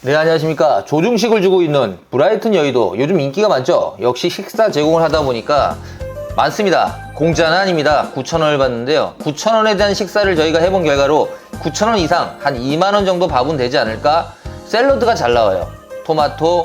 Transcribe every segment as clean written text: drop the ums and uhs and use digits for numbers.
네, 안녕하십니까. 조중식을 주고 있는 브라이튼 여의도, 요즘 인기가 많죠. 역시 식사 제공을 하다 보니까 많습니다. 공짜는 아닙니다. 9,000원을 받는데요, 9,000원에 대한 식사를 저희가 해본 결과로 9,000원 이상, 한 2만원 정도 밥은 되지 않을까. 샐러드가 잘 나와요. 토마토,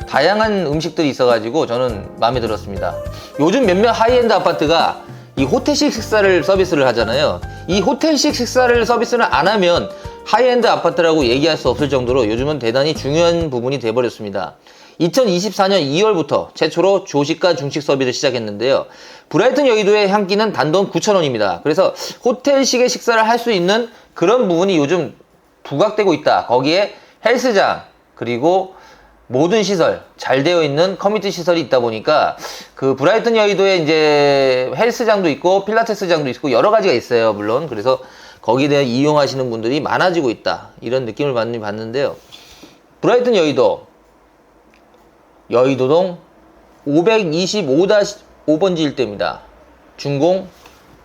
다양한 음식들이 있어가지고 저는 마음에 들었습니다. 요즘 몇몇 하이엔드 아파트가 이 호텔식 식사를 서비스를 하잖아요. 이 호텔식 식사를 서비스를 안 하면 하이엔드 아파트라고 얘기할 수 없을 정도로 요즘은 대단히 중요한 부분이 돼버렸습니다. 2024년 2월부터 최초로 조식과 중식 서비스를 시작했는데요. 브라이튼 여의도의 한 끼는 단돈 9,000원입니다. 그래서 호텔식의 식사를 할 수 있는 그런 부분이 요즘 부각되고 있다. 거기에 헬스장, 그리고 모든 시설, 잘 되어 있는 커뮤니티 시설이 있다 보니까 그 브라이튼 여의도에 이제 헬스장도 있고 필라테스장도 있고 여러 가지가 있어요, 물론. 그래서 거기에 대해 이용하시는 분들이 많아지고 있다, 이런 느낌을 많이 받는데요. 브라이튼 여의도, 여의도동 525-5번지 일대입니다. 준공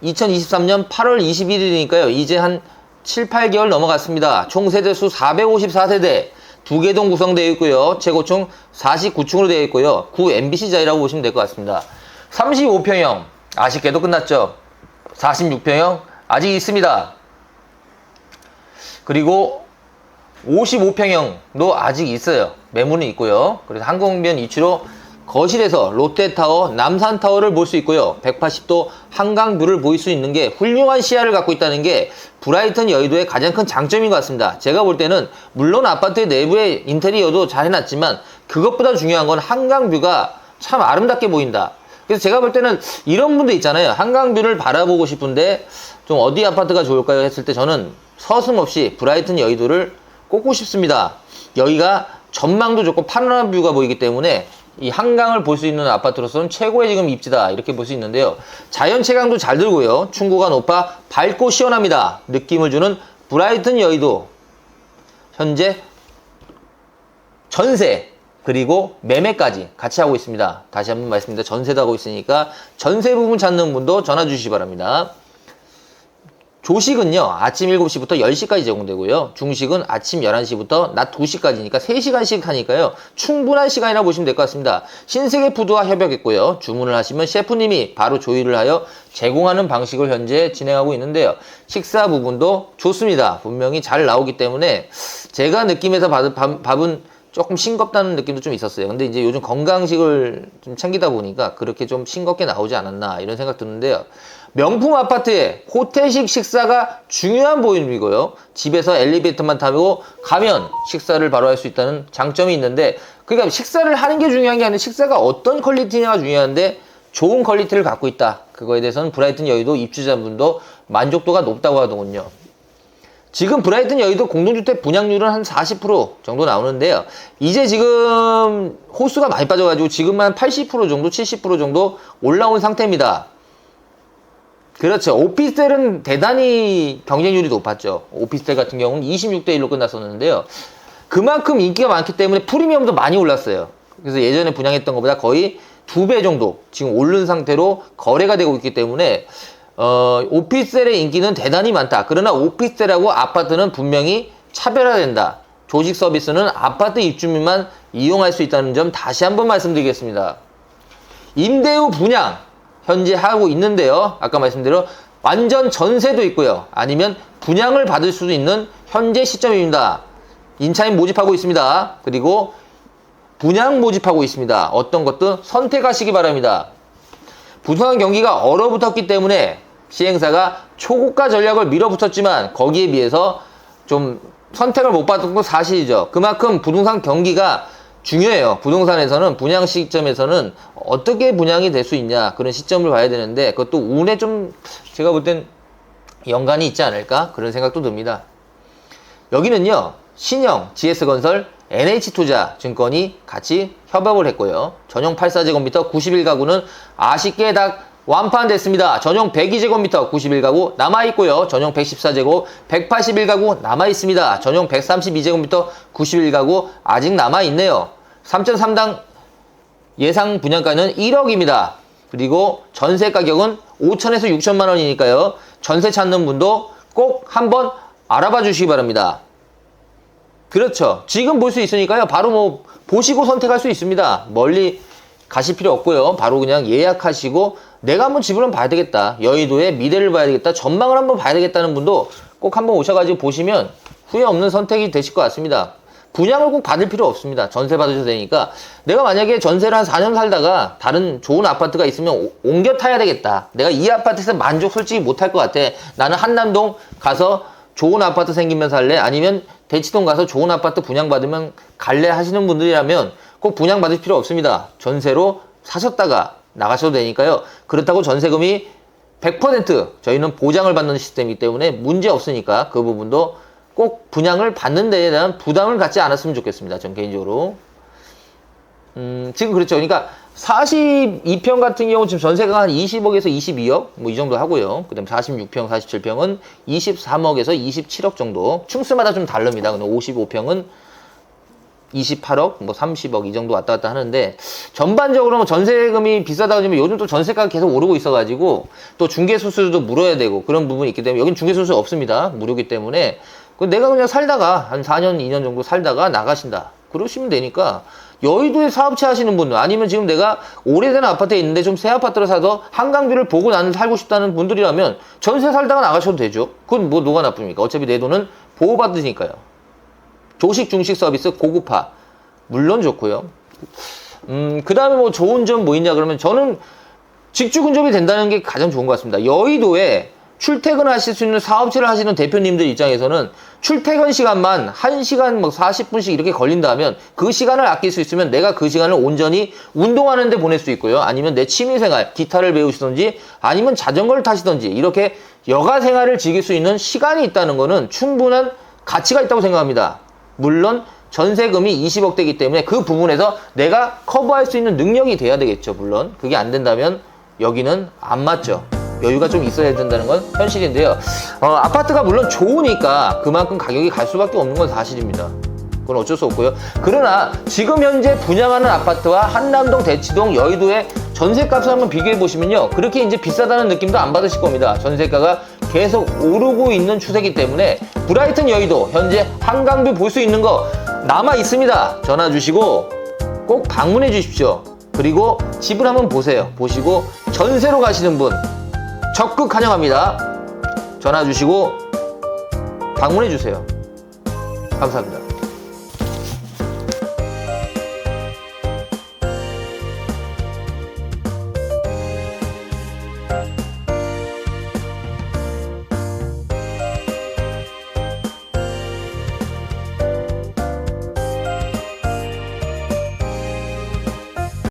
2023년 8월 21일이니까요 이제 한 7, 8개월 넘어갔습니다. 총 세대수 454세대, 2개 동 구성되어 있고요. 최고층 49층으로 되어 있고요. 9 MBC자리라고 보시면 될 것 같습니다. 35평형 아쉽게도 끝났죠. 46평형 아직 있습니다. 그리고 55평형도 아직 있어요. 매물은 있고요. 그래서 항공변 위치로 거실에서 롯데타워, 남산타워를 볼 수 있고요. 180도 한강뷰를 보일 수 있는 게 훌륭한 시야를 갖고 있다는 게 브라이튼 여의도의 가장 큰 장점인 것 같습니다. 제가 볼 때는 물론 아파트 내부의 인테리어도 잘 해놨지만 그것보다 중요한 건 한강뷰가 참 아름답게 보인다. 그래서 제가 볼 때는 이런 분도 있잖아요. 한강뷰를 바라보고 싶은데 좀 어디 아파트가 좋을까요? 했을 때 저는 서슴없이 브라이튼 여의도를 꼽고 싶습니다. 여기가 전망도 좋고 파노라마 뷰가 보이기 때문에 이 한강을 볼 수 있는 아파트로서는 최고의 지금 입지다, 이렇게 볼 수 있는데요. 자연 채광도 잘 들고요. 층고가 높아 밝고 시원합니다. 느낌을 주는 브라이튼 여의도, 현재 전세 그리고 매매까지 같이 하고 있습니다. 다시 한번 말씀드립니다. 전세도 하고 있으니까 전세 부분 찾는 분도 전화 주시기 바랍니다. 조식은요 아침 7시부터 10시까지 제공되고요. 중식은 아침 11시부터 낮 2시까지니까 3시간씩 하니까요 충분한 시간이라 보시면 될 것 같습니다. 신세계푸드와 협약했고요. 주문을 하시면 셰프님이 바로 조리를 하여 제공하는 방식을 현재 진행하고 있는데요. 식사 부분도 좋습니다. 분명히 잘 나오기 때문에 제가 느낌에서 받은 밥은 조금 싱겁다는 느낌도 좀 있었어요. 근데 이제 요즘 건강식을 좀 챙기다 보니까 그렇게 좀 싱겁게 나오지 않았나, 이런 생각 드는데요. 명품 아파트에 호텔식 식사가 중요한 포인트이고요. 집에서 엘리베이터만 타고 가면 식사를 바로 할 수 있다는 장점이 있는데, 그러니까 식사를 하는 게 중요한 게 아니라 식사가 어떤 퀄리티냐가 중요한데 좋은 퀄리티를 갖고 있다. 그거에 대해서는 브라이튼 여의도 입주자분도 만족도가 높다고 하더군요. 지금 브라이튼 여의도 공동주택 분양률은 한 40% 정도 나오는데요. 이제 지금 호수가 많이 빠져가지고 지금은 80% 정도, 70% 정도 올라온 상태입니다. 그렇죠. 오피스텔은 대단히 경쟁률이 높았죠. 오피스텔 같은 경우는 26대1로 끝났었는데요. 그만큼 인기가 많기 때문에 프리미엄도 많이 올랐어요. 그래서 예전에 분양했던 것보다 거의 2배 정도 지금 오른 상태로 거래가 되고 있기 때문에 오피스텔의 인기는 대단히 많다. 그러나 오피스텔하고 아파트는 분명히 차별화된다. 조식 서비스는 아파트 입주민만 이용할 수 있다는 점 다시 한번 말씀드리겠습니다. 임대 후 분양 현재 하고 있는데요. 아까 말씀대로 완전 전세도 있고요. 아니면 분양을 받을 수도 있는 현재 시점입니다. 임차인 모집하고 있습니다. 그리고 분양 모집하고 있습니다. 어떤 것도 선택하시기 바랍니다. 부동산 경기가 얼어붙었기 때문에 시행사가 초고가 전략을 밀어붙였지만 거기에 비해서 좀 선택을 못 받은 건 사실이죠. 그만큼 부동산 경기가 중요해요. 부동산에서는 분양 시점에서는 어떻게 분양이 될 수 있냐, 그런 시점을 봐야 되는데 그것도 운에 좀 제가 볼 땐 연관이 있지 않을까, 그런 생각도 듭니다. 여기는요 신형, GS건설, NH투자증권이 같이 협업을 했고요. 전용 84제곱미터 91가구는 아쉽게 다 완판됐습니다. 전용 102제곱미터 91가구 남아있고요. 전용 114제곱 181가구 남아있습니다. 전용 132제곱미터 91가구 아직 남아있네요. 3.3당 예상 분양가는 1억입니다. 그리고 전세 가격은 5천에서 6천만 원이니까요. 전세 찾는 분도 꼭 한번 알아봐 주시기 바랍니다. 그렇죠. 지금 볼 수 있으니까요. 바로 뭐 보시고 선택할 수 있습니다. 멀리 가실 필요 없고요. 바로 그냥 예약하시고 내가 한번 집을 한번 봐야 되겠다. 여의도의 미래를 봐야 되겠다. 전망을 한번 봐야 되겠다는 분도 꼭 한번 오셔가지고 보시면 후회 없는 선택이 되실 것 같습니다. 분양을 꼭 받을 필요 없습니다. 전세 받으셔도 되니까. 내가 만약에 전세를 한 4년 살다가 다른 좋은 아파트가 있으면 옮겨 타야 되겠다. 내가 이 아파트에서 만족 솔직히 못할 것 같아. 나는 한남동 가서 좋은 아파트 생기면 살래? 아니면 대치동 가서 좋은 아파트 분양받으면 갈래? 하시는 분들이라면 꼭 분양받을 필요 없습니다. 전세로 사셨다가 나가셔도 되니까요. 그렇다고 전세금이 100% 저희는 보장을 받는 시스템이기 때문에 문제 없으니까 그 부분도 꼭 분양을 받는 데에 대한 부담을 갖지 않았으면 좋겠습니다. 전 개인적으로. 지금 그렇죠. 그러니까 42평 같은 경우는 지금 전세가 한 20억에서 22억 뭐 이 정도 하고요. 그 다음에 46평, 47평은 23억에서 27억 정도. 층수마다 좀 다릅니다. 근데 55평은 28억, 뭐 30억 이 정도 왔다 갔다 하는데 전반적으로 뭐 전세금이 비싸다 보면 요즘 또 전세가가 계속 오르고 있어가지고 또 중개수수료도 물어야 되고 그런 부분이 있기 때문에 여긴 중개수수 없습니다. 무료기 때문에 내가 그냥 살다가 한 4년, 2년 정도 살다가 나가신다. 그러시면 되니까 여의도에 사업체 하시는 분들 아니면 지금 내가 오래된 아파트에 있는데 좀 새 아파트를 사서 한강뷰를 보고 나는 살고 싶다는 분들이라면 전세 살다가 나가셔도 되죠. 그건 뭐 누가 나쁩니까? 어차피 내 돈은 보호받으니까요. 조식, 중식 서비스 고급화 물론 좋고요. 그 다음에 뭐 좋은 점 뭐 있냐 그러면 저는 직주 근접이 된다는 게 가장 좋은 것 같습니다. 여의도에 출퇴근하실 수 있는 사업체를 하시는 대표님들 입장에서는 출퇴근 시간만 1시간 뭐 40분씩 이렇게 걸린다면 그 시간을 아낄 수 있으면 내가 그 시간을 온전히 운동하는 데 보낼 수 있고요. 아니면 내 취미생활, 기타를 배우시던지 아니면 자전거를 타시던지 이렇게 여가 생활을 즐길 수 있는 시간이 있다는 거는 충분한 가치가 있다고 생각합니다. 물론 전세금이 20억대이기 때문에 그 부분에서 내가 커버할 수 있는 능력이 돼야 되겠죠. 물론 그게 안 된다면 여기는 안 맞죠. 여유가 좀 있어야 된다는 건 현실인데요. 아파트가 물론 좋으니까 그만큼 가격이 갈 수밖에 없는 건 사실입니다. 그건 어쩔 수 없고요. 그러나 지금 현재 분양하는 아파트와 한남동, 대치동, 여의도의 전세값을 한번 비교해 보시면요. 그렇게 이제 비싸다는 느낌도 안 받으실 겁니다. 전세가가 계속 오르고 있는 추세이기 때문에 브라이튼 여의도 현재 한강뷰 볼 수 있는 거 남아 있습니다. 전화 주시고 꼭 방문해 주십시오. 그리고 집을 한번 보세요. 보시고 전세로 가시는 분 적극 환영합니다. 전화 주시고 방문해 주세요. 감사합니다.